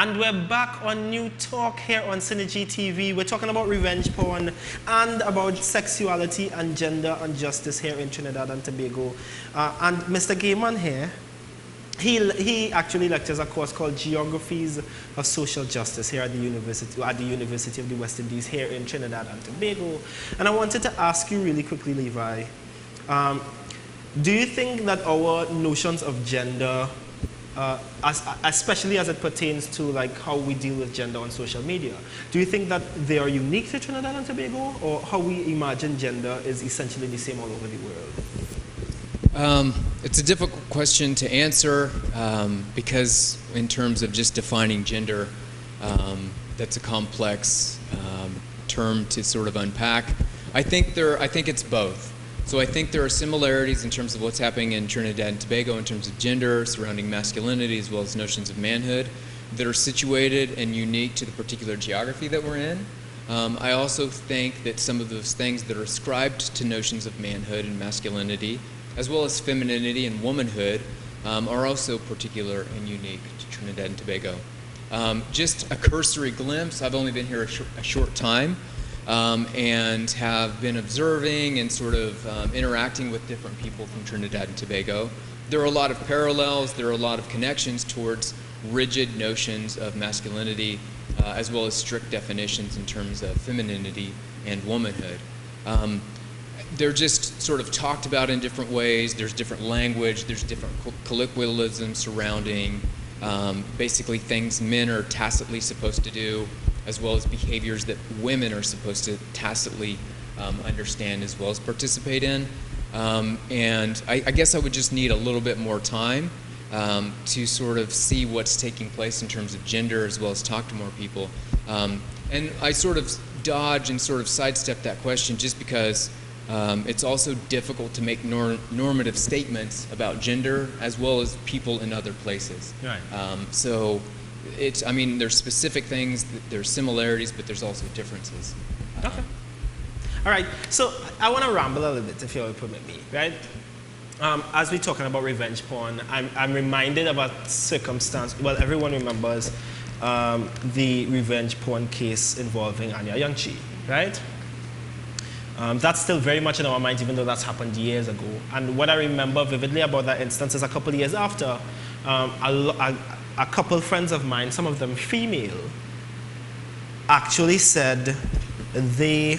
And we're back on New Talk here on Synergy TV. We're talking about revenge porn and about sexuality and gender and justice here in Trinidad and Tobago. And Mr. Gahman here, he actually lectures a course called Geographies of Social Justice here at the University of the West Indies here in Trinidad and Tobago. And I wanted to ask you really quickly, Levi, do you think that our notions of gender, especially as it pertains to like how we deal with gender on social media, do you think that they are unique to Trinidad and Tobago, or how we imagine gender is essentially the same all over the world? It's a difficult question to answer because in terms of just defining gender, that's a complex term to sort of unpack. I think it's both. So I think there are similarities in terms of what's happening in Trinidad and Tobago in terms of gender, surrounding masculinity, as well as notions of manhood that are situated and unique to the particular geography that we're in. I also think that some of those things that are ascribed to notions of manhood and masculinity, as well as femininity and womanhood, are also particular and unique to Trinidad and Tobago. Just a cursory glimpse, I've only been here a short time, and have been observing and sort of interacting with different people from Trinidad and Tobago. There are a lot of parallels, there are a lot of connections towards rigid notions of masculinity, as well as strict definitions in terms of femininity and womanhood. They're just sort of talked about in different ways. There's different language, there's different colloquialisms surrounding basically things men are tacitly supposed to do, as well as behaviors that women are supposed to tacitly understand as well as participate in. And I guess I would just need a little bit more time to sort of see what's taking place in terms of gender, as well as talk to more people. And I sort of dodge and sort of sidestep that question just because it's also difficult to make normative statements about gender as well as people in other places. Right. So I mean, there's specific things, there's similarities, but there's also differences. Okay. All right. So I want to ramble a little bit, if you will permit me, right? As we're talking about revenge porn, I'm reminded of a circumstance. Well, everyone remembers the revenge porn case involving Anya Youngchi, right? That's still very much in our minds, even though that's happened years ago. And what I remember vividly about that instance is a couple of years after, a couple friends of mine, some of them female, actually said they,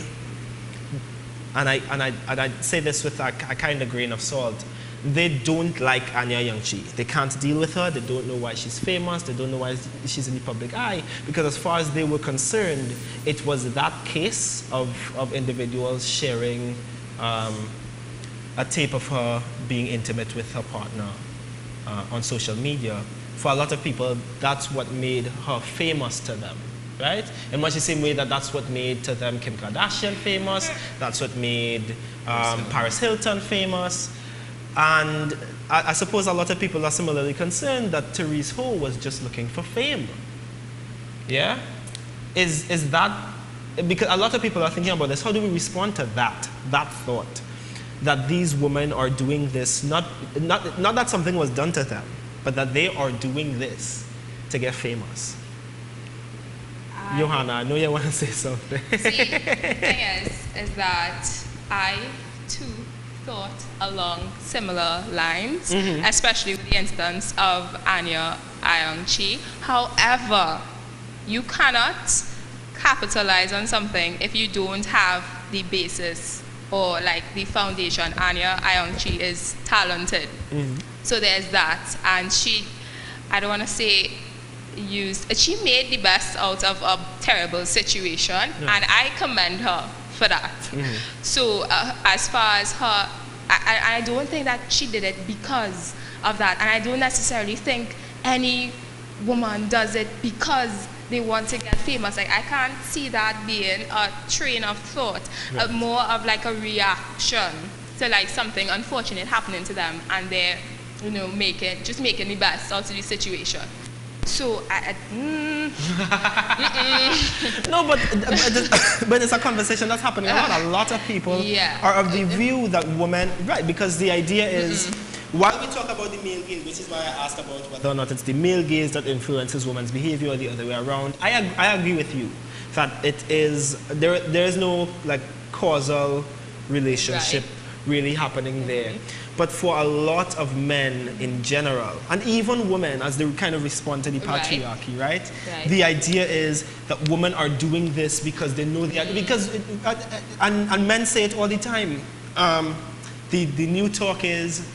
and I say this with a kind of grain of salt, they don't like Anya Youngchi. They can't deal with her. They don't know why she's famous. They don't know why she's in the public eye. Because as far as they were concerned, it was that case of individuals sharing a tape of her being intimate with her partner on social media. For a lot of people, that's what made her famous to them, right? In much the same way that's what made to them Kim Kardashian famous, that's what made Paris Hilton famous. And I suppose a lot of people are similarly concerned that Therese Ho was just looking for fame. Yeah? Is that, because a lot of people are thinking about this, how do we respond to that thought? That these women are doing this, not that something was done to them, but that they are doing this to get famous. Johanna, I know you want to say something. See, the thing is that I, too, thought along similar lines, especially with the instance of Anya Youngchi. However, you cannot capitalize on something if you don't have the basis or like the foundation. Anya Youngchi is talented. So there's that, and she, I don't want to say she made the best out of a terrible situation, and I commend her for that. So as far as her, I don't think that she did it because of that, and I don't necessarily think any woman does it because they want to get famous. Like, I can't see that being a train of thought, more of like a reaction to like something unfortunate happening to them, and they're just making the best out of the situation. So No, but it's a conversation that's happening a lot. A lot of people are of the view that women, right, because the idea is while we talk about the male gaze, which is why I asked about whether or not it's the male gaze that influences women's behavior or the other way around, I agree with you that it is, there is no like causal relationship really happening there. But for a lot of men in general, and even women as they kind of respond to the patriarchy, right? The idea is that women are doing this because they know because, and men say it all the time. The new talk is,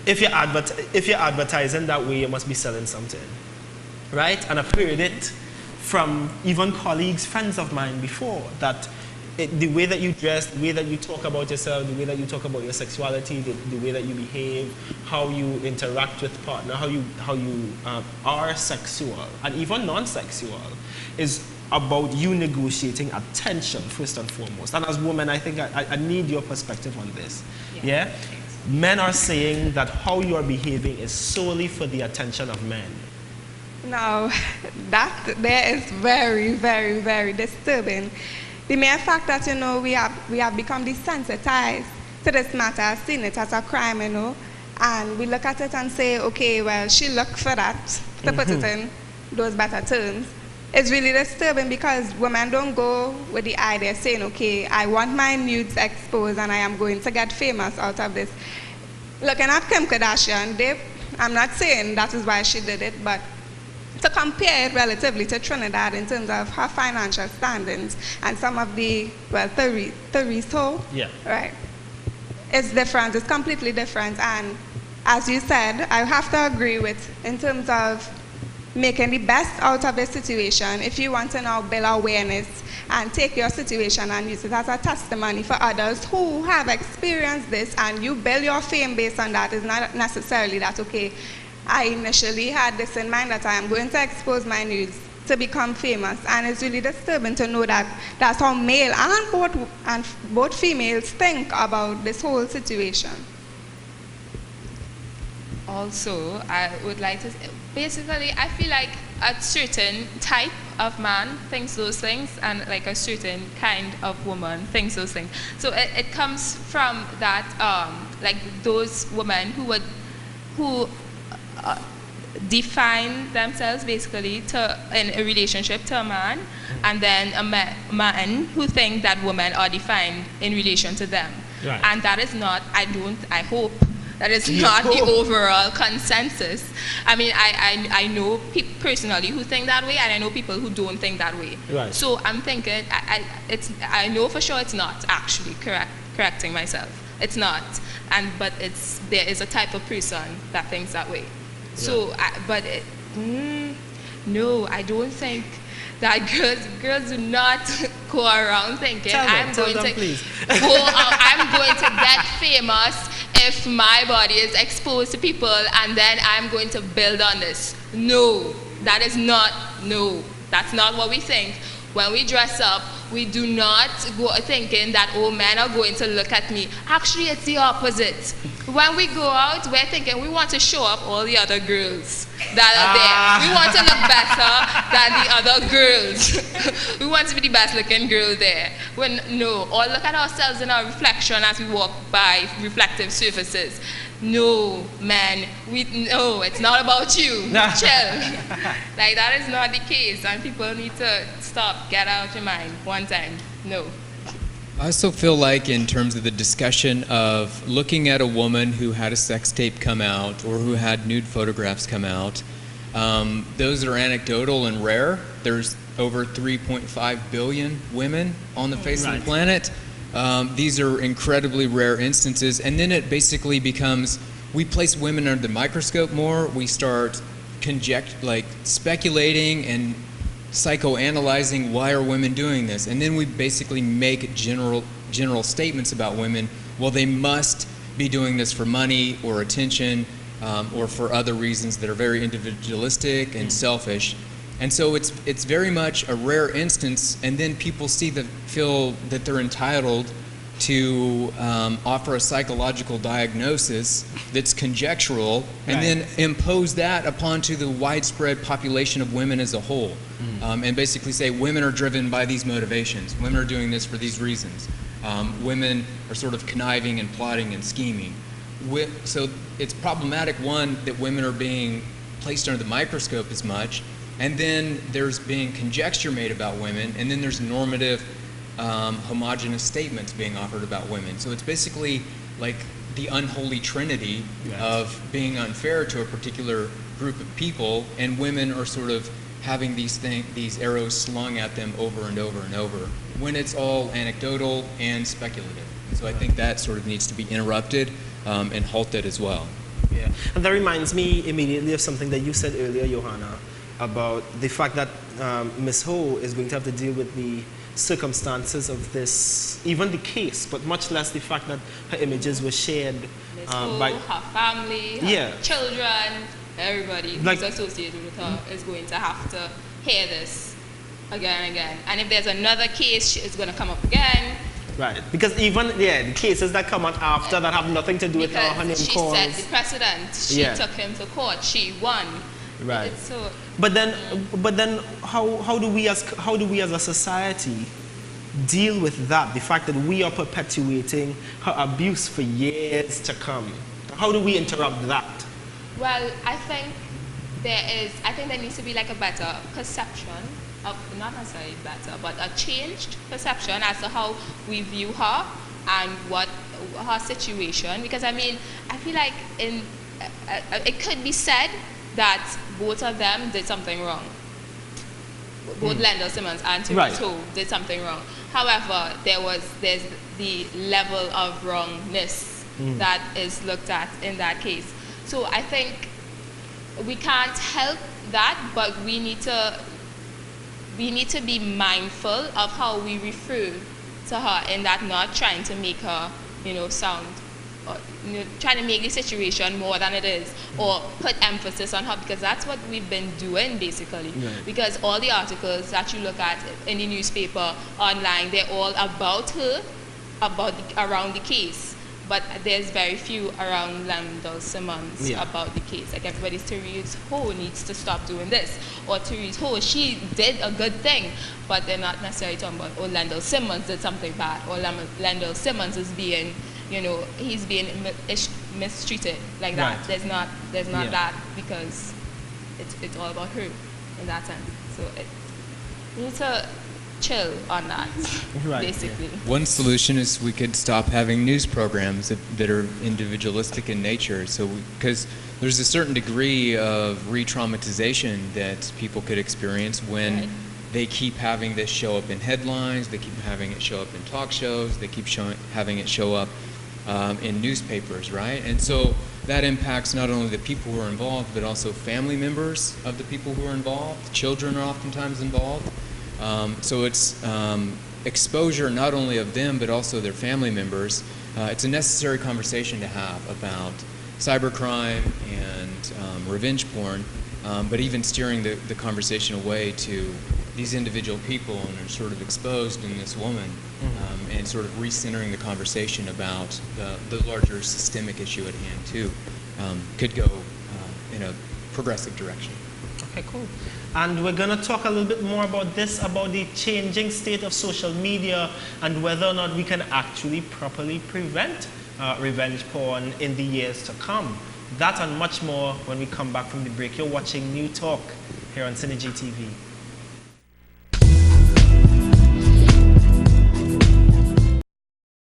if you're advertising that way, you must be selling something, right? And I've heard it from even colleagues, friends of mine before, that the way that you dress, the way that you talk about yourself, the way that you talk about your sexuality, the way that you behave, how you interact with partner, how you are sexual and even non-sexual, is about you negotiating attention first and foremost. And as women, I think I need your perspective on this. Yeah? Men are saying that how you are behaving is solely for the attention of men. Now, that there is very, very, very disturbing. The mere fact that, you know, we have become desensitized to this matter, seen it as a crime, you know, and we look at it and say, okay, well, she looked for that, to put it in those better terms. It's really disturbing because women don't go with the idea saying, okay, I want my nudes exposed and I am going to get famous out of this. Looking at Kim Kardashian, I'm not saying that is why she did it, but to compare it relatively to Trinidad in terms of her financial standings and some of the, well, Therese, right? It's different, it's completely different. And as you said, I have to agree with, in terms of making the best out of the situation, if you want to now build awareness and take your situation and use it as a testimony for others who have experienced this, and you build your fame based on that, is not necessarily that, okay, I initially had this in mind that I am going to expose my nudes to become famous, and it's really disturbing to know that that's how male and both females think about this whole situation. Also, I would like to, basically, I feel like a certain type of man thinks those things, and like a certain kind of woman thinks those things. So it comes from that, like those women who define themselves basically in a relationship to a man, and then a man who think that women are defined in relation to them. Right. And that is not, I hope, that is not the overall consensus. I mean, I know people personally who think that way, and I know people who don't think that way. Right. So I'm thinking, I know for sure it's not actually correcting myself. It's not, but there is a type of person that thinks that way. So, no, I don't think that girls do not go around thinking I'm going to get famous if my body is exposed to people, and then I'm going to build on this. No, that's not what we think. When we dress up, we do not go thinking that, oh, men are going to look at me. Actually, it's the opposite. When we go out, we're thinking we want to show up all the other girls that are there. We want to look better than the other girls. We want to be the best looking girl there. Or look at ourselves in our reflection as we walk by reflective surfaces. No, man, it's not about you. Chill. Like, that is not the case, and people need to stop, get out of your mind one time. No. I also feel like, in terms of the discussion of looking at a woman who had a sex tape come out or who had nude photographs come out, those are anecdotal and rare. There's over 3.5 billion women on the face of the planet. These are incredibly rare instances, and then it basically becomes, we place women under the microscope more. We start speculating and psychoanalyzing, why are women doing this, and then we basically make general statements about women. Well, they must be doing this for money or attention, or for other reasons that are very individualistic and selfish. And so it's very much a rare instance, and then people feel that they're entitled to offer a psychological diagnosis that's conjectural, and then impose that upon to the widespread population of women as a whole, and basically say women are driven by these motivations, women are doing this for these reasons, women are sort of conniving and plotting and scheming. so it's problematic, one, that women are being placed under the microscope as much, and then there's being conjecture made about women, and then there's normative homogenous statements being offered about women. So it's basically like the unholy trinity of being unfair to a particular group of people, and women are sort of having these arrows slung at them over and over and over, when it's all anecdotal and speculative. So I think that sort of needs to be interrupted and halted as well. Yeah, and that reminds me immediately of something that you said earlier, Johanna, about the fact that Ms. Ho is going to have to deal with the circumstances of this, even the case, but much less the fact that her images were shared by her family, her children, everybody who's associated with her is going to have to hear this again and again. And if there's another case, it's going to come up again. Right, because even, the cases that come out after that have nothing to do with her name she calls. set the precedent. She took him to court. She won. Right. So, but then, how do we as a society deal with that? The fact that we are perpetuating her abuse for years to come. How do we interrupt that? Well, I think there needs to be like a better perception of, not necessarily better, but a changed perception as to how we view her and what her situation. Because I mean, I feel like it could be said that both of them did something wrong. Both Lendl Simmons and Therese Ho did something wrong. However, there's the level of wrongness that is looked at in that case. So I think we can't help that, but we need to be mindful of how we refer to her, in that not trying to make her, sound, or, trying to make the situation more than it is, or put emphasis on her, because that's what we've been doing basically. Right. Because all the articles that you look at in the newspaper, online, they're all about her, around the case. But there's very few around Lendl Simmons about the case. Like everybody's, Therese Ho needs to stop doing this, or Therese Ho, she did a good thing, but they're not necessarily talking about, oh, Lendl Simmons did something bad, or Lendl Simmons is being, he's being mistreated like that. Right. There's not that, because it's all about her in that sense. So we need to chill on that, basically. One solution is we could stop having news programs that are individualistic in nature. So, because there's a certain degree of re-traumatization that people could experience when they keep having this show up in headlines, they keep having it show up in talk shows, they keep having it show up in newspapers, right? And so that impacts not only the people who are involved, but also family members of the people who are involved. Children are oftentimes involved. So it's exposure not only of them, but also their family members. It's a necessary conversation to have about cybercrime and revenge porn, but even steering the conversation away to these individual people, and they're sort of exposed in this woman, and sort of recentering the conversation about the larger systemic issue at hand too, could go in a progressive direction. Okay, cool. And we're going to talk a little bit more about this, about the changing state of social media and whether or not we can actually properly prevent revenge porn in the years to come. That and much more when we come back from the break. You're watching New Talk here on Synergy TV.